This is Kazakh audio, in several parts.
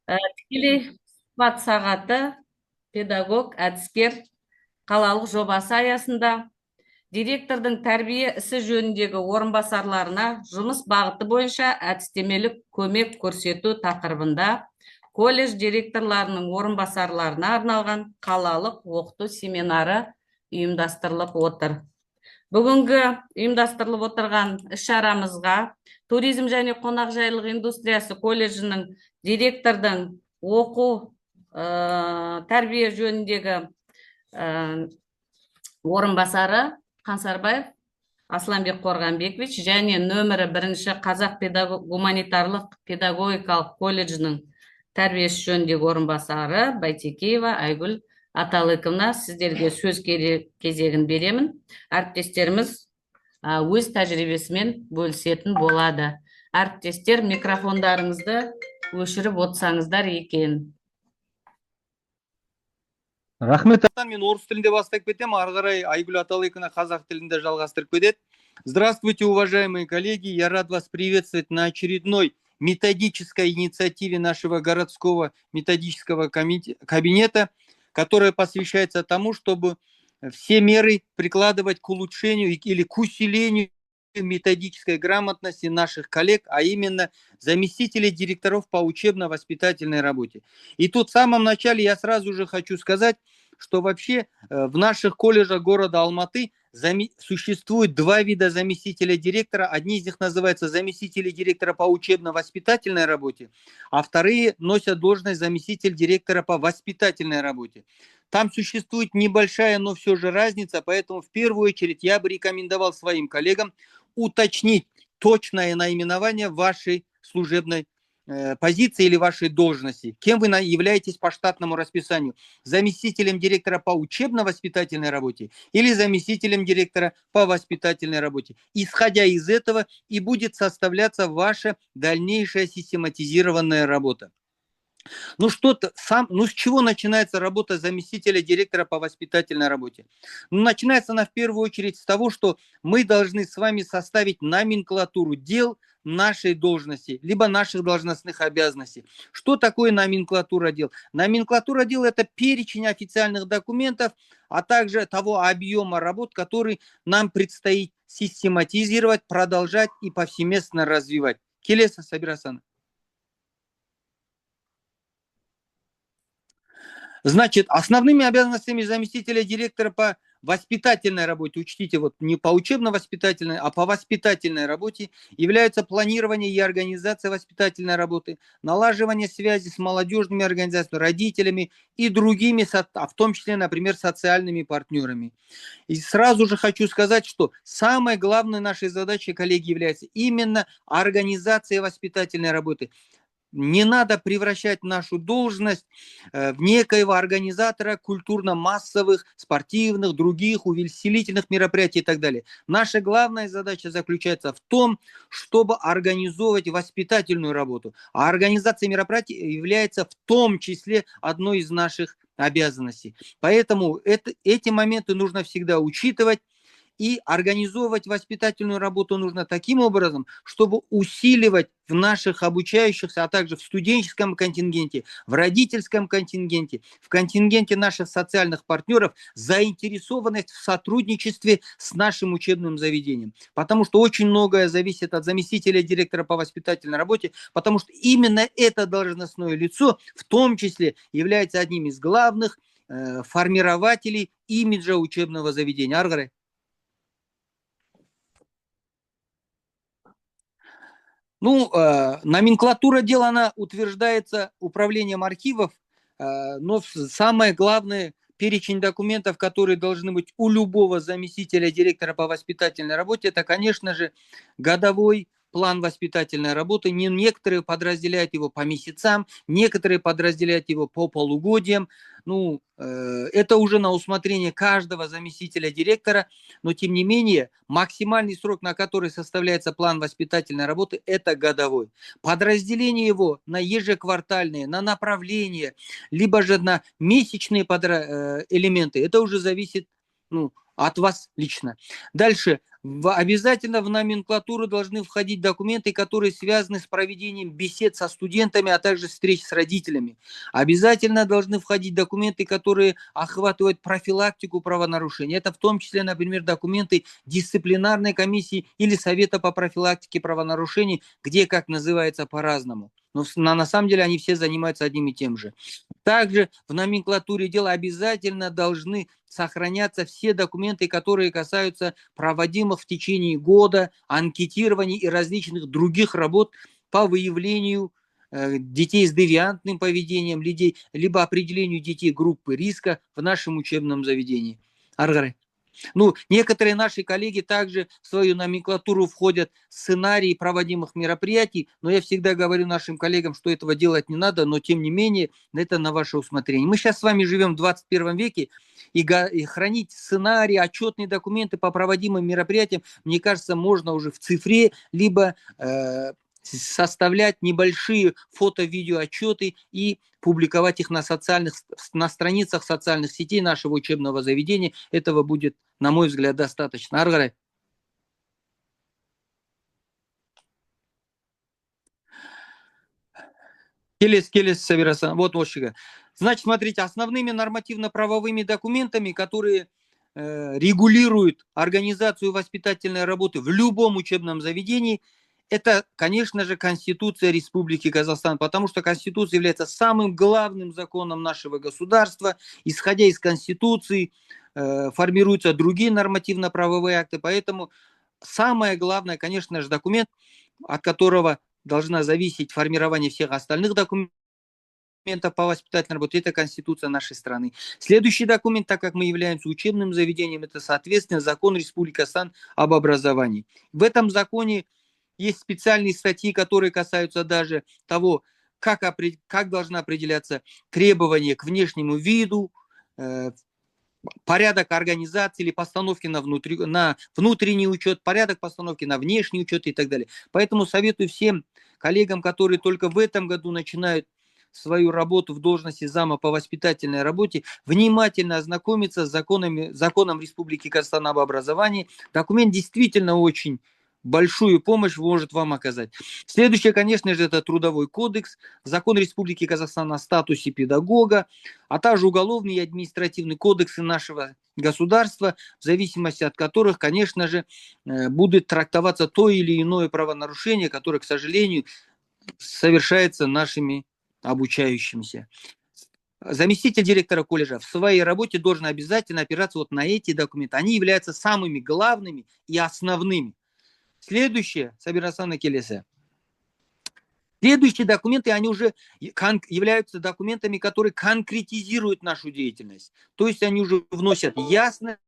Тікелей сұхбат сағаты педагог әдіскер қалалық жобасы аясында директордың тәрбие ісі жөніндегі орынбасарларына жұмыс бағыты бойынша әдістемелік көмек көрсету тақырыбында колледж директорларының орынбасарларына арналған қалалық оқыту семинары ұйымдастырылып отыр. Бүгінгі ұйымдастырылып отырған іс-шарамызға туризм және қонақжайлық индустриясы колледжінің директордың оқу тәрбие жөніндегі орынбасары Қансарбаев Асланбек Қорғанбекович және нөмірі 1 қазақ гуманитарлық педагогикалық колледжінің тәрбиесі жөніндегі орынбасары Байтекеева Айгүл Аталыковна, сіздерге сөз кезегін беремін. Әріптестеріміз өз тәжірибесімен бөлісетін болады. Әріптестер, микрофондарыңызды өшіріп отырсаңыздар екен. Рахмет. Мен орыс тілінде бастап кетем, ары қарай Айгүл Аталыковна қазақ тілінде жалғастырып кетеді. Здравствуйте, уважаемые коллеги. Я рад вас приветствовать на очередной методической инициативе нашего городского методического кабинета, которая посвящается тому, чтобы все меры прикладывать к улучшению или к усилению методической грамотности наших коллег, а именно заместителей директоров по учебно-воспитательной работе. И тут в самом начале я сразу же хочу сказать, что вообще в наших колледжах города Алматы существует два вида заместителя директора. Одни из них называются заместители директора по учебно-воспитательной работе, а вторые носят должность заместитель директора по воспитательной работе. Там существует небольшая, но все же разница, поэтому в первую очередь я бы рекомендовал своим коллегам уточнить точное наименование вашей служебной позиции или вашей должности. Кем вы являетесь по штатному расписанию? Заместителем директора по учебно-воспитательной работе или заместителем директора по воспитательной работе? Исходя из этого и будет составляться ваша дальнейшая систематизированная работа. С чего начинается работа заместителя директора по воспитательной работе? Начинается она в первую очередь с того, что мы должны с вами составить номенклатуру дел нашей должности, либо наших должностных обязанностей. Что такое номенклатура дел? Номенклатура дел – это перечень официальных документов, а также того объема работ, который нам предстоит систематизировать, продолжать и повсеместно развивать. Келеса Сабирасан. Значит, основными обязанностями заместителя директора по воспитательной работе, учтите, вот не по учебно-воспитательной, а по воспитательной работе, являются планирование и организация воспитательной работы, налаживание связи с молодежными организациями, родителями и другими, в том числе, например, социальными партнерами. И сразу же хочу сказать, что самой главной нашей задачей, коллеги, является именно организация воспитательной работы. Не надо превращать нашу должность в некоего организатора культурно-массовых, спортивных, других увеселительных мероприятий и так далее. Наша главная задача заключается в том, чтобы организовывать воспитательную работу. А организация мероприятий является в том числе одной из наших обязанностей. Поэтому эти моменты нужно всегда учитывать. И организовывать воспитательную работу нужно таким образом, чтобы усиливать в наших обучающихся, а также в студенческом контингенте, в родительском контингенте, в контингенте наших социальных партнеров заинтересованность в сотрудничестве с нашим учебным заведением. Потому что очень многое зависит от заместителя директора по воспитательной работе, потому что именно это должностное лицо в том числе является одним из главных формирователей имиджа учебного заведения. Аргары. Номенклатура дел, она утверждается управлением архивов, но самое главное, перечень документов, которые должны быть у любого заместителя директора по воспитательной работе, это, конечно же, годовой план воспитательной работы. Некоторые подразделяют его по месяцам, некоторые подразделяют его по полугодиям. Это уже на усмотрение каждого заместителя директора, но тем не менее максимальный срок, на который составляется план воспитательной работы, это годовой. Подразделение его на ежеквартальные, на направления, либо же на месячные элементы, это уже зависит от вас лично. Дальше, Обязательно в номенклатуру должны входить документы, которые связаны с проведением бесед со студентами, а также встреч с родителями. Обязательно должны входить документы, которые охватывают профилактику правонарушений. Это в том числе, например, документы дисциплинарной комиссии или Совета по профилактике правонарушений, где, как называется, по-разному. Но на самом деле они все занимаются одним и тем же. Также в номенклатуре дела обязательно должны сохраняться все документы, которые касаются проводимых в течение года анкетирований и различных других работ по выявлению детей с девиантным поведением, либо определению детей группы риска в нашем учебном заведении. Аргары. Ну, некоторые наши коллеги также в свою номенклатуру входят сценарии проводимых мероприятий, но я всегда говорю нашим коллегам, что этого делать не надо, но тем не менее это на ваше усмотрение. Мы сейчас с вами живем в 21 веке, и хранить сценарии, отчетные документы по проводимым мероприятиям, мне кажется, можно уже в цифре, либо составлять небольшие фото-видеоотчеты и публиковать их на страницах социальных сетей нашего учебного заведения. Этого будет, на мой взгляд, достаточно. Аргарай. Келес, Сабирасан. Вот, Ошига. Значит, смотрите, основными нормативно-правовыми документами, которые регулируют организацию воспитательной работы в любом учебном заведении, это, конечно же, Конституция Республики Казахстан, потому что Конституция является самым главным законом нашего государства. Исходя из Конституции, формируются другие нормативно-правовые акты, поэтому самое главное, конечно же, документ, от которого должна зависеть формирование всех остальных документов по воспитательной работе, это Конституция нашей страны. Следующий документ, так как мы являемся учебным заведением, это, соответственно, закон Республики Казахстан об образовании. В этом законе есть специальные статьи, которые касаются даже того, как должны определяться требования к внешнему виду, порядок организации или постановки на внутренний учет, порядок постановки на внешний учет и так далее. Поэтому советую всем коллегам, которые только в этом году начинают свою работу в должности зама по воспитательной работе, внимательно ознакомиться с законом Республики Казахстан об образовании. Документ действительно очень большую помощь может вам оказать. Следующее, конечно же, это Трудовой кодекс, закон Республики Казахстан о статусе педагога, а также уголовный и административный кодексы нашего государства, в зависимости от которых, конечно же, будет трактоваться то или иное правонарушение, которое, к сожалению, совершается нашими обучающимися. Заместитель директора колледжа в своей работе должен обязательно опираться вот на эти документы. Они являются самыми главными и основными. Следующее, Сабирасан Келесе. Следующие документы, они уже являются документами, которые конкретизируют нашу деятельность. То есть они уже вносят ясность,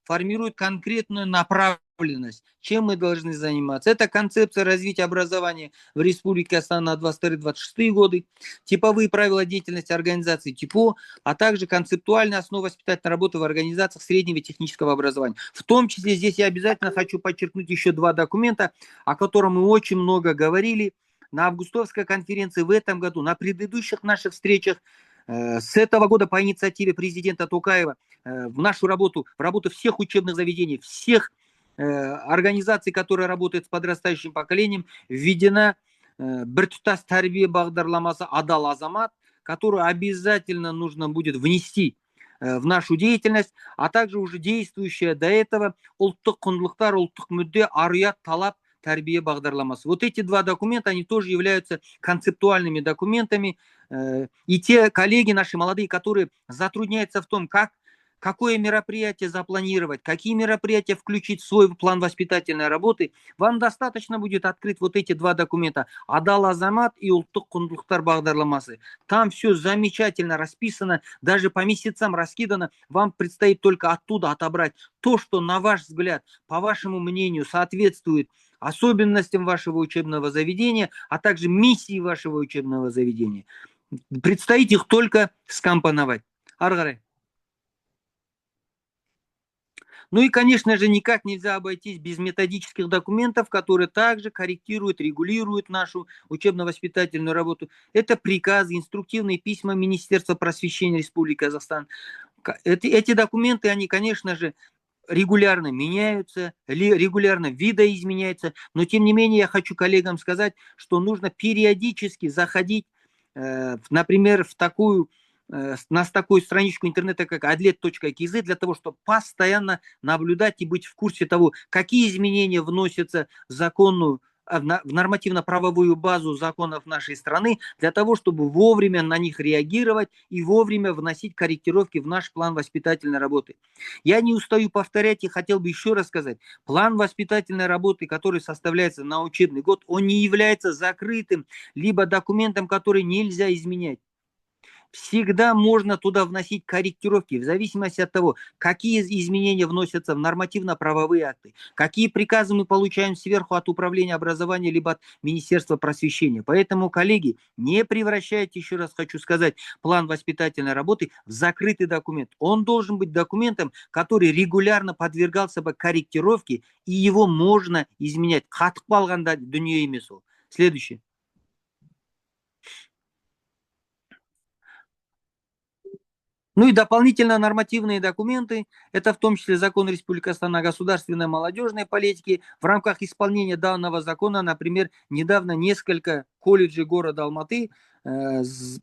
формируют конкретную направленность, чем мы должны заниматься. Это концепция развития образования в Республике Казахстан на 22-26 годы, типовые правила деятельности организации ТИПО, а также концептуальная основа воспитательной работы в организациях среднего и технического образования. В том числе здесь я обязательно хочу подчеркнуть еще два документа, о которых мы очень много говорили на августовской конференции в этом году, на предыдущих наших встречах. С этого года по инициативе президента Токаева в нашу работу, в работу всех учебных заведений, всех организаций, которые работают с подрастающим поколением, введена Біртұтас тәрбие бағдарламасы Адал Азамат, которую обязательно нужно будет внести в нашу деятельность, а также уже действующая до этого ұлттық құндылықтар, ұлттық мүдде, ар-ұят, талап тәрбие бағдарламасы. Вот эти два документа, они тоже являются концептуальными документами. И те коллеги наши молодые, которые затрудняются в том, какое мероприятие запланировать, какие мероприятия включить в свой план воспитательной работы, вам достаточно будет открыть вот эти два документа. Адал Азамат и ұлттық құндылықтар бағдарламасы. Там все замечательно расписано, даже по месяцам раскидано. Вам предстоит только оттуда отобрать то, что, на ваш взгляд, по вашему мнению, соответствует особенностям вашего учебного заведения, а также миссии вашего учебного заведения. Предстоит их только скомпоновать. Аргарай. Ну и, конечно же, никак нельзя обойтись без методических документов, которые также корректируют, регулируют нашу учебно-воспитательную работу. Это приказы, инструктивные письма Министерства просвещения Республики Казахстан. Эти документы, они, конечно же, регулярно меняются, регулярно видоизменяются, но тем не менее я хочу коллегам сказать, что нужно периодически заходить, например, на такую страничку интернета, как adlet.kz, для того, чтобы постоянно наблюдать и быть в курсе того, какие изменения вносятся в нормативно-правовую базу законов нашей страны, для того, чтобы вовремя на них реагировать и вовремя вносить корректировки в наш план воспитательной работы. Я не устаю повторять и хотел бы еще раз сказать, план воспитательной работы, который составляется на учебный год, он не является закрытым, либо документом, который нельзя изменять. Всегда можно туда вносить корректировки в зависимости от того, какие изменения вносятся в нормативно-правовые акты, какие приказы мы получаем сверху от Управления образования либо от Министерства просвещения. Поэтому, коллеги, не превращайте, еще раз хочу сказать, план воспитательной работы в закрытый документ. Он должен быть документом, который регулярно подвергался бы корректировке, и его можно изменять. Қатып қалғанда дүние емес ол. Следующий. Ну и дополнительно нормативные документы, это в том числе закон Республики Астана о государственной молодежной политике. В рамках исполнения данного закона, например, недавно несколько колледжей города Алматы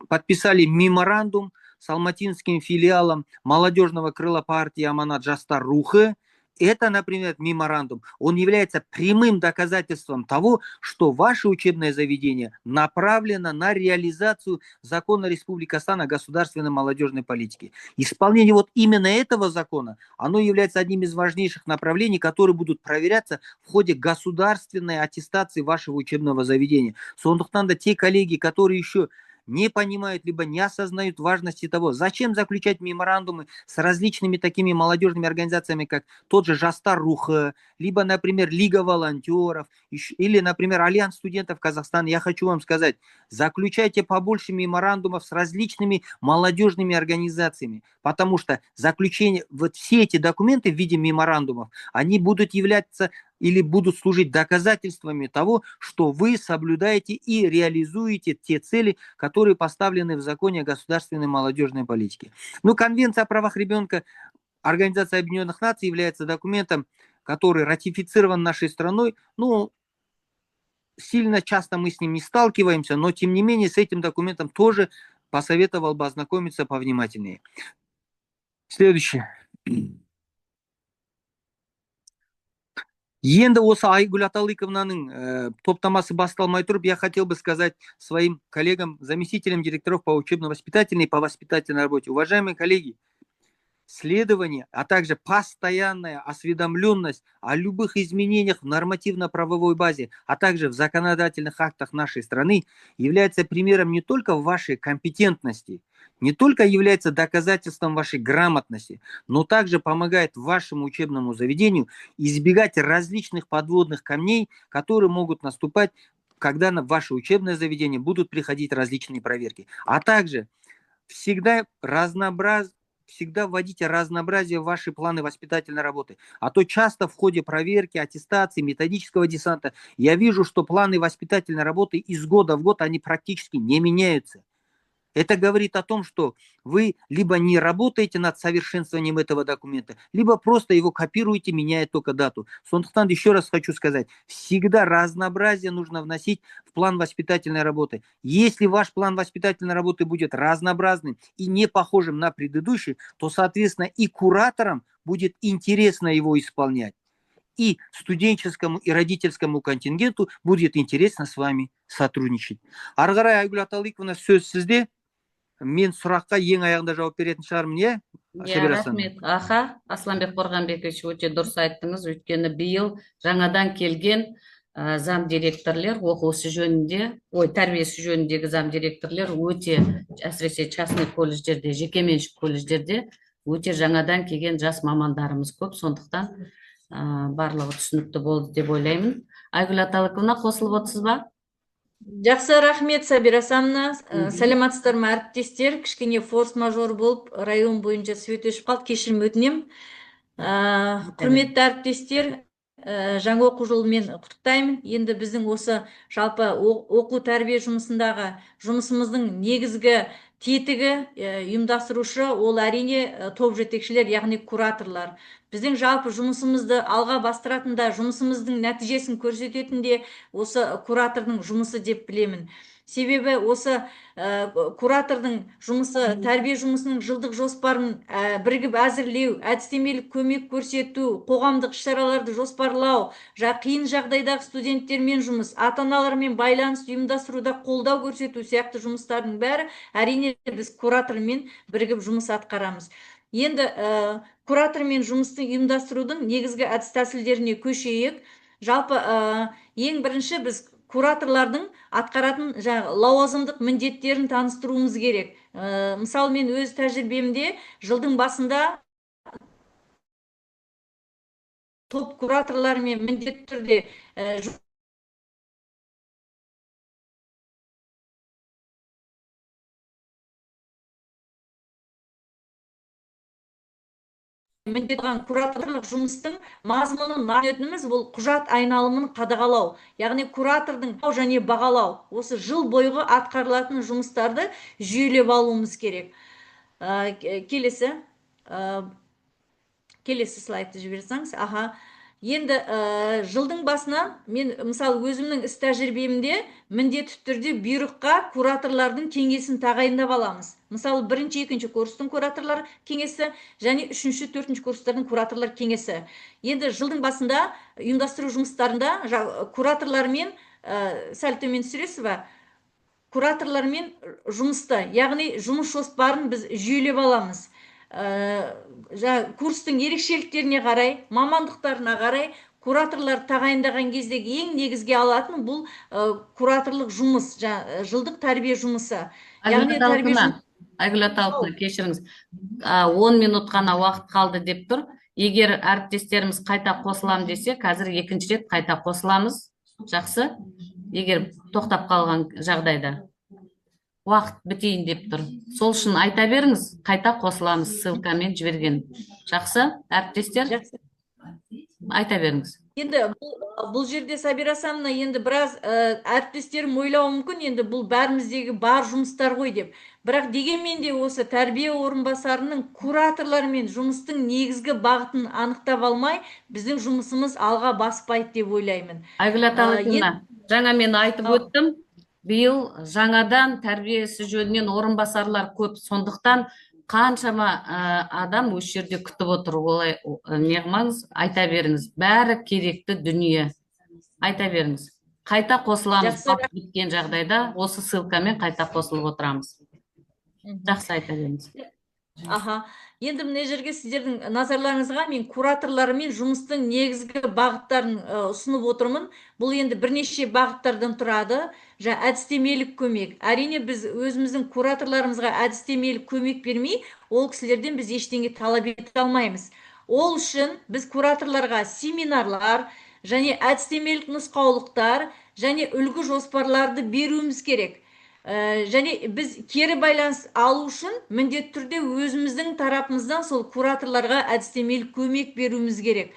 подписали меморандум с алматинским филиалом молодежного крыла партии Аманат Жастар Рухы. Это, например, меморандум, он является прямым доказательством того, что ваше учебное заведение направлено на реализацию закона Республики Астана о государственной молодежной политике. Исполнение вот именно этого закона, оно является одним из важнейших направлений, которые будут проверяться в ходе государственной аттестации вашего учебного заведения. Сондықтан да те коллеги, которые еще не понимают, либо не осознают важности того, зачем заключать меморандумы с различными такими молодежными организациями, как тот же Жастар Рухы, либо, например, Лига волонтеров, или, например, Альянс студентов Казахстана. Я хочу вам сказать, заключайте побольше меморандумов с различными молодежными организациями, потому что заключение, вот все эти документы в виде меморандумов, они будут являться или будут служить доказательствами того, что вы соблюдаете и реализуете те цели, которые поставлены в законе о государственной молодежной политике. Ну, Конвенция о правах ребенка Организации Объединенных Наций является документом, который ратифицирован нашей страной. Ну, сильно часто мы с ним не сталкиваемся, но тем не менее с этим документом тоже посоветовал бы ознакомиться повнимательнее. Следующее. Енді осы Айгүл Аталыковнаның топтамасы басталмай тұрып, я хотел бы сказать своим коллегам, заместителям директоров по учебно-воспитательной и по воспитательной работе. Уважаемые коллеги, следование, а также постоянная осведомленность о любых изменениях в нормативно-правовой базе, а также в законодательных актах нашей страны является примером не только вашей компетентности, не только является доказательством вашей грамотности, но также помогает вашему учебному заведению избегать различных подводных камней, которые могут наступать, когда на ваше учебное заведение будут приходить различные проверки. А также всегда вводите разнообразие в ваши планы воспитательной работы. А то часто в ходе проверки, аттестации, методического десанта я вижу, что планы воспитательной работы из года в год, они практически не меняются. Это говорит о том, что вы либо не работаете над совершенствованием этого документа, либо просто его копируете, меняя только дату. Сондықтан еще раз хочу сказать, всегда разнообразие нужно вносить в план воспитательной работы. Если ваш план воспитательной работы будет разнообразным и не похожим на предыдущий, то, соответственно, и кураторам будет интересно его исполнять. И студенческому и родительскому контингенту будет интересно с вами сотрудничать. Ары қарай Айгүл Аталыковна, сөз сізде. Мен сұраққа ең аяғында жауап беретін шығармын, иә? Рахмет, аха. Асланбек Қорғанбекович, өте дұрыс айттыңыз. Өйткені биыл жаңадан келген зам директорлер оқуысы жөнінде, тәрбиесі жөніндегі зам директорлер өте, әсіресе частный колледждерде, жекеменшік колледждерде өте жаңадан келген жас мамандарымыз көп. Сондықтан барлығы түсінікті болды деп ойлаймын. Айгүл Аталыковна, қосылып отырсыз ба? Жақсы, рахмет, Сабира Самна. Сәлематсыздар ма, әріптестер? Кішкене форс-мажор болып, район бойынша свет өшіп қалды, кешірім өтінем. Құрметті әріптестер, жаңа оқу жылымен құттықтаймын. Енді біздің осы жалпы оқу тәрбие жұмысындағы жұмысымыздың негізгі тетігі ұйымдастырушы ол әрине топ жетекшілер, яғни кураторлар. Біздің жалпы жұмысымызды алға бастыратында, жұмысымыздың нәтижесін көрсететінде осы куратордың жұмысы деп білемін. Себебі осы куратордың жұмысы, тәрбие жұмысының жылдық жоспарын бірігіп әзірлеу, әдістемелік көмек көрсету, қоғамдық іс-шараларды жоспарлау, қиын жағдайдағы студенттермен жұмыс, ата-аналармен байланыс ұйымдастыруда қолдау көрсету сияқты жұмыстардың бәрі әрине біз куратормен бірігіп жұмыс атқарамыз. Енді куратормен жұмысты ұйымдастырудың негізгі әдіс тәсілдеріне көшейік. Жалпы ең бірінші біз кураторлардың атқаратын лауазымдық міндеттерін таныстыруымыз керек. Мысалы, мен өз тәжірибемде жылдың басында топ кураторларымен міндетті түрде кураторлық жұмыстың мазмұнын түсінетініміз бұл құжат айналымын қадағалау, яғни куратордың және бағалау, осы жыл бойғы атқарылатын жұмыстарды жүйелеп алуымыз керек. Келесі слайдты жіберсеңіз. Енді жылдың басынан мен мысалы өзімнің іс тәжірибемде міндетті түрде бұйрыққа кураторлардың кеңесін тағайындап аламыз. Мысалы, 1-2 курстың кураторлар кеңесі және 3-4 курстардың кураторлар кеңесі. Енді жылдың басында ұйымдастыру жұмыстарында кураторлармен сәл төмен түсіресіз бе? Кураторлармен жұмысты, яғни жұмыс жоспарын біз жүйелеп аламыз. Курстың ерекшеліктеріне қарай, мамандықтарына қарай кураторлар тағайындаған кездегі ең негізге алатын бұл кураторлық жұмыс, жылдық тәрбие жұмысы. Айгүл Аталықовна, кешіріңіз, 10 минут қана уақыт қалды деп тұр. Егер әріптестеріміз қайта қосылам десе, қазір екінші рет қайта қосыламыз. Жақсы. Егер тоқтап қалған жағдайда уақыт бітейін деп тұр. Сол үшін айта беріңіз, қайта қосыламыз, ссылкамен жіберген. Жақсы, әріптестер? Айта беріңіз. Енді бұл жерде Сабира Асамна, енді біраз әріптестерім ойлауы мүмкін, енді бұл бәріміздегі бар жұмыстар ғой деп. Бірақ дегенмен де осы тәрбие орынбасарының кураторлармен жұмыстың негізгі бағытын анықтап алмай, біздің жұмысымыз алға баспайды деп ойлаймын. Айгүл Аталықовна, жаңа мен айтып өттім, биыл жаңадан тәрбиесі жөнінен орынбасарлар көп, сондықтан қаншама адам осы жерде күтіп отыр. Олай неғылмаңыз, айта беріңіз. Бәрі керекті дүние. Айта беріңіз. Қайта қосыламыз, біткен жағдайда осы ссылкамен қайта қосылып отырамыз. Жақсы, айта беріңіз. Енді мына жерге сіздердің назарларыңызға мен кураторларымен жұмыстың негізгі бағыттарын ұсынып отырмын. Бұл енді бірнеше бағыттардан тұрады. Әдістемелік көмек. Әрине біз өзіміздің кураторларымызға әдістемелік көмек бермей, ол кісілерден біз ештеңе талап ете алмаймыз. Ол үшін біз кураторларға семинарлар және әдістемелік нұсқаулықтар және үлгі жоспарларды беруіміз керек. Және біз кері байланыс алу үшін міндетті түрде өзіміздің тарапымыздан сол кураторларға әдістемелік көмек беруіміз керек.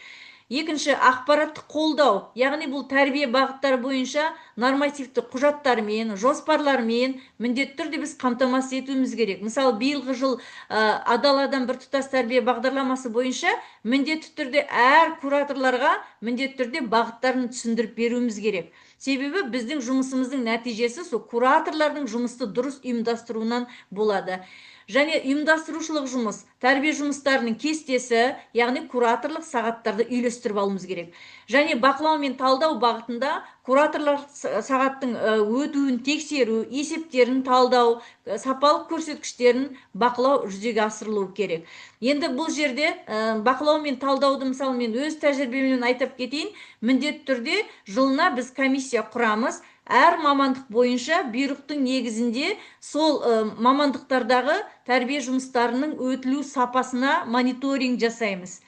Екінші, ақпараттық қолдау, яғни бұл тәрбие бағыттары бойынша нормативті құжаттармен, жоспарлармен міндетті түрде біз қамтамасыз етуіміз керек. Мысалы, биылғы жыл адал адам біртұтас тәрбие бағдарламасы бойынша міндетті түрде әр кураторларға міндетті түрде бағыттарын түсіндіріп беруіміз керек. Себебі біздің жұмысымыздың нәтижесі сол кураторлардың жұмысты дұрыс ұйымдастыруынан болады. Және ұйымдастырушылық жұмыс, тәрбие жұмыстарының кестесі, яғни кураторлық сағаттарды үйлестіріп алуымыз керек. Және бақылау мен талдау бағытында кураторлар сағаттың өтуін тексеру, есептерін талдау, сапалық көрсеткіштерін бақылау жүзеге асырылуы керек. Енді бұл жерде бақылау мен талдауды мысалы мен өз тәжірибемнен айтып кетейін, міндетті түрде жылына біз комиссия құрамыз. Әр мамандық бойынша бұйрықтың негізінде сол мамандықтардағы тәрбие жұмыстарының өтілу сапасына мониторинг жасаймыз.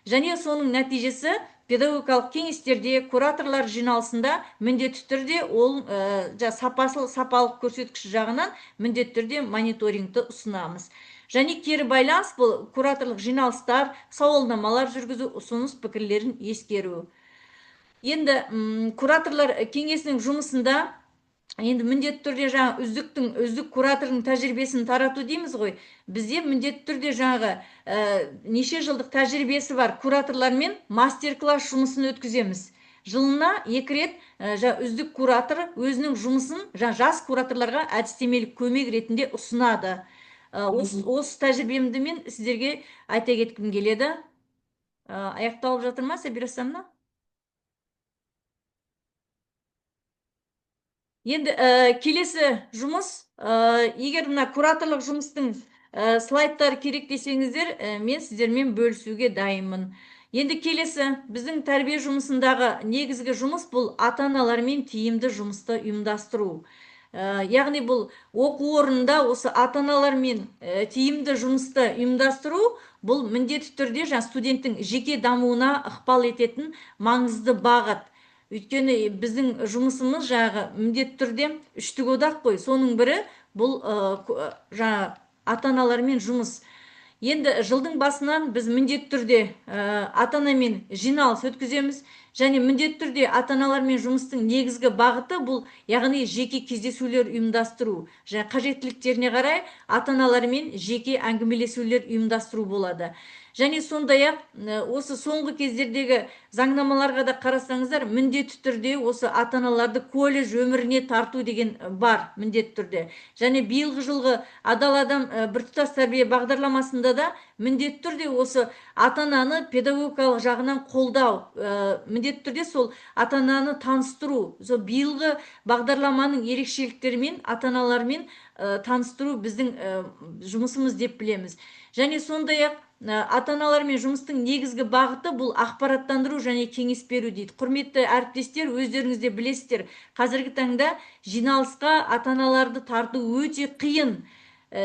Және соның нәтижесі педагогикалық кеңестерде, кураторлар жиналысында міндетті түрде ол сапалық көрсеткіш жағынан міндетті түрде мониторингті ұсынамыз. Және кері байланыс бұл кураторлық жиналыстар, сауалнамалар жүргізу, ұсыныс пікірлерін ескеру. Енді кураторлар кеңесінің жұмысында енді міндетті түрде жаңа үздік куратордың тәжірибесін тарату дейміз ғой. Бізде міндетті түрде жаңағы неше жылдық тәжірибесі бар кураторлармен мастер-класс жұмысын өткіземіз. Жылына 2 рет үздік куратор өзінің жұмысын жас кураторларға әдістемелік көмек ретінде ұсынады. Осы тәжірибемді мен сіздерге айта кеткім келеді. Аяқталып жатыр ма, Сабира Асламовна? Енді келесі жұмыс, егер мына кураторлық жұмыстың слайдтары керек десеңіздер, мен сіздермен бөлісуге дайынмын. Енді келесі біздің тәрбие жұмысындағы негізгі жұмыс бұл ата-аналармен тиімді жұмысты ұйымдастыру. Яғни бұл оқу орнында осы ата-аналармен тиімді жұмысты ұйымдастыру бұл міндетті түрде студенттің жеке дамуына ықпал ететін маңызды бағыт. Өйткені біздің жұмысымыз міндетті түрде үштік одақ қой. Соның бірі бұл ата-аналармен жұмыс. Енді жылдың басынан біз міндетті түрде ата-анамен жиналыс өткіземіз. Және міндетті түрде ата-аналармен жұмыстың негізгі бағыты бұл, яғни жеке кездесулер ұйымдастыру. Қажеттіліктеріне қарай ата-аналармен жеке әңгімелесулер ұйымдастыру болады. Және сондай-ақ осы соңғы кездердегі заңнамаларға да қарасаңыздар, міндетті түрде осы ата-аналарды колледж өміріне тарту деген бар міндетті түрде. Және биылғы жылғы адал адам біртұтас тәрбие бағдарламасында да міндетті түрде осы ата-ананы педагогикалық жағынан қолдау, міндетті түрде сол ата-ананы таныстыру, сол биылғы бағдарламаның ерекшеліктерімен ата-аналармен таныстыру біздің жұмысымыз деп білеміз. Және сондай-ақ ата-аналармен жұмыстың негізгі бағыты бұл ақпараттандыру және кеңес беру дейді. Құрметті әріптестер, өздеріңіз де білесіздер, қазіргі таңда жиналысқа ата-аналарды тарту өте қиын.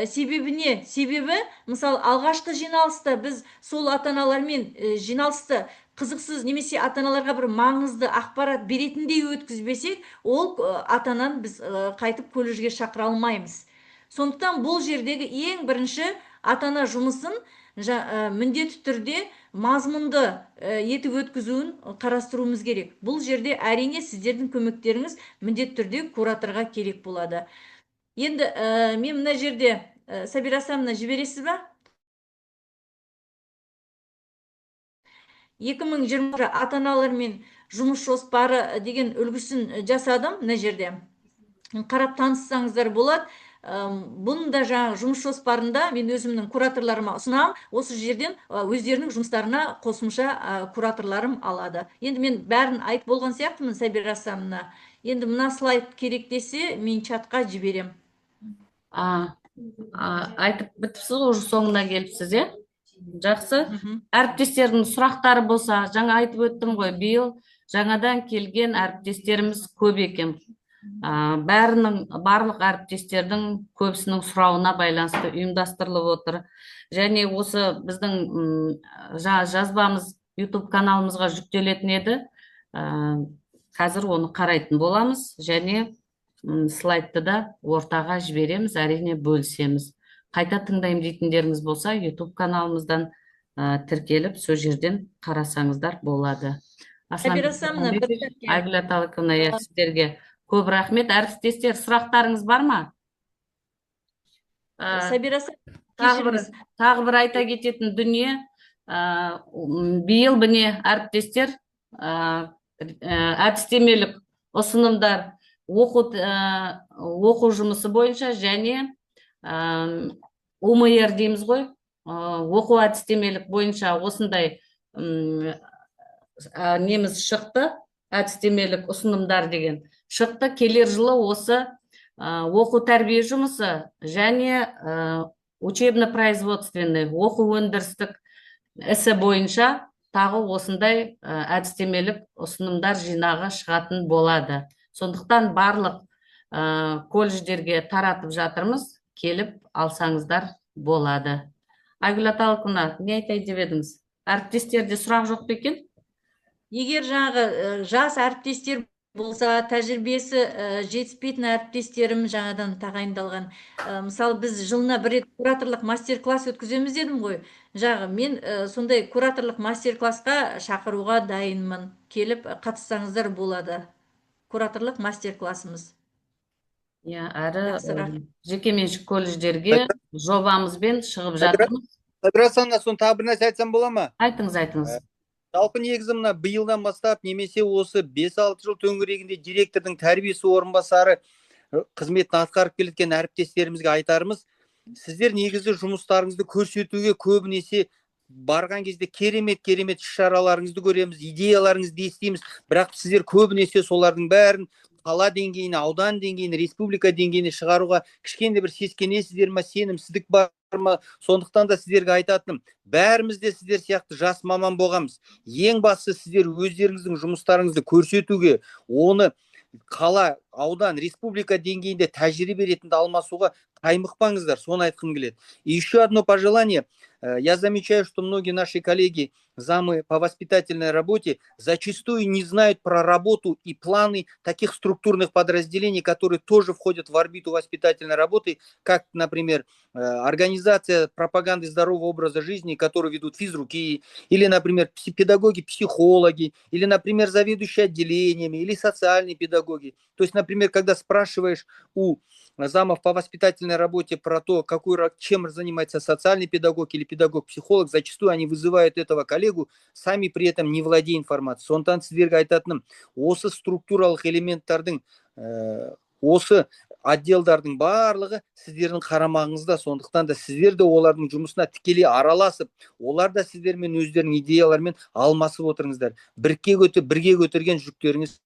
Себебі, мысалы, алғашқы жиналыста біз сол ата-аналармен жиналысты қызықсыз немесе ата-аналарға бір маңызды ақпарат беретіндей өткізбесек, ол ата-ананы біз қайтып колледжге шақыра алмаймыз. Сондықтан бұл жердегі ең бірінші ата-ана жұмысын міндетті түрде мазмұнды етіп өткізуін қарастыруымыз керек. Бұл жерде әрине сіздердің көмектеріңіз міндетті түрде кураторға керек болады. Енді мен мына жерде Сабира Асламовна жібересіз ба? 2020 ата-аналармен жұмыс жоспары деген үлгісін жасадым мына жерде. Қарап таныссаңыздар болады. Бұнда жұмыс жоспарында мен өзімнің кураторларыма ұсынам, осы жерден өздерінің жұмыстарына қосымша кураторларым алады. Енді мен бәрін айтып болған сияқтымын, Сабира Асламовна. Енді мына слайд керек десе, мен чатқа жіберем. Айтып бітіпсіз, уже соңына келіпсіз, Жақсы. Әріптестердің сұрақтары болса, жаңа айтып өттім ғой, биыл жаңадан келген әріптестеріміз көп екен. Барлық әріптестердің көбісінің сұрауына байланысты ұйымдастырылып отыр. Және осы біздің жазбамыз YouTube каналымызға жүктелетін еді. Қазір оны қарайтын боламыз және слайдты да ортаға жібереміз, әрине бөлісеміз. Қайта тыңдайым дейтіндеріңіз болса, YouTube каналымыздан тіркеліп, сол жерден қарасаңыздар болады. Сабира Асламовна, Айгүл Аталықовна, сіздерге көп рахмет. Әріптестер, сұрақтарыңыз бар ма? Сабира Асламовна, тағы бір айта кететін дүние, биыл міне әріптестер әдістемелік ұсынымдар оқу жұмысы бойынша және ОМР дейміз ғой, оқу әдістемелік бойынша осындай неміз шықты, әдістемелік ұсынымдар деген шықты. Келер жылы осы оқу тәрбие жұмысы және учебно-производственный оқу өндірістік ісі бойынша тағы осындай әдістемелік ұсынымдар жинағы шығатын болады. Сондықтан барлық колледждерге таратып жатырмыз, келіп алсаңыздар болады. Айгүл Аталықовна, не айтайын деп едіңіз? Әріптестерде сұрақ жоқ па екен? Егер жас әріптестер болса тәжірибесі жетіспейтін әріптестерім жаңадан тағайындалған. Мысалы біз жылына бір рет кураторлық мастер-класс өткіземіз дедім ғой. Мен сондай кураторлық мастер-классқа шақыруға дайынмын. Келіп қатыссаңыздар болады. Кураторлық мастер-классымыз. Иә, әрі Жақсырақ. жекеменшік колледждерге жобамызбен шығып жатырмыз. Садрасана, соны тағы бір нәрсе айтсам бола ма? Айтыңыз. Жалпы негізі мына биылдан бастап немесе осы 5-6 жыл төңірегінде директордың тәрбиесі орынбасары қызметін атқарып келеткен әріптестерімізге айтарымыз, сіздер негізі жұмыстарыңызды көрсетуге көбінесе барған кезде керемет іс-шараларыңызды көреміз, идеяларыңызды естиміз, бірақ сіздер көбінесе солардың бәрін қала деңгейіне, аудан деңгейіне, республика деңгейіне шығаруға кішкене бір сескенесіздер ме, сенімсіздік бар ма? Сондықтан да сіздерге айтатыным, бәріміз де сіздер сияқты жас маман болғанбыз. Ең бастысы сіздер өздеріңіздің жұмыстарыңызды көрсетуге, оны қала, аудан, республика деңгейінде тәжірибе ретінде алмасуға қаймықпаңыздар, соны айтқым келеді. И еще одно пожелание. Я замечаю, что многие наши коллеги, замы по воспитательной работе, зачастую не знают про работу и планы таких структурных подразделений, которые тоже входят в орбиту воспитательной работы, как, например, организация пропаганды здорового образа жизни, которую ведут физруки, или, например, педагоги, психологи, или, например, заведующие отделениями, или социальные педагоги. То есть, например, когда спрашиваешь у замов по воспитательной работе про то, чем занимается социальный педагог или педагог-психолог, зачастую они вызывают этого коллегу, сами при этом не владея информацией. Сондықтан сіздерге айтатыным, осы структуралық элементтардың, осы отделдардың барлығы сіздердің қарамағыңызда, сондықтан да сіздер де олардың жұмысына тікелей араласып, олар да сіздермен өздерінің идеяларымен алмасып отырыңыздар. Бірге көтерген жүктеріңіз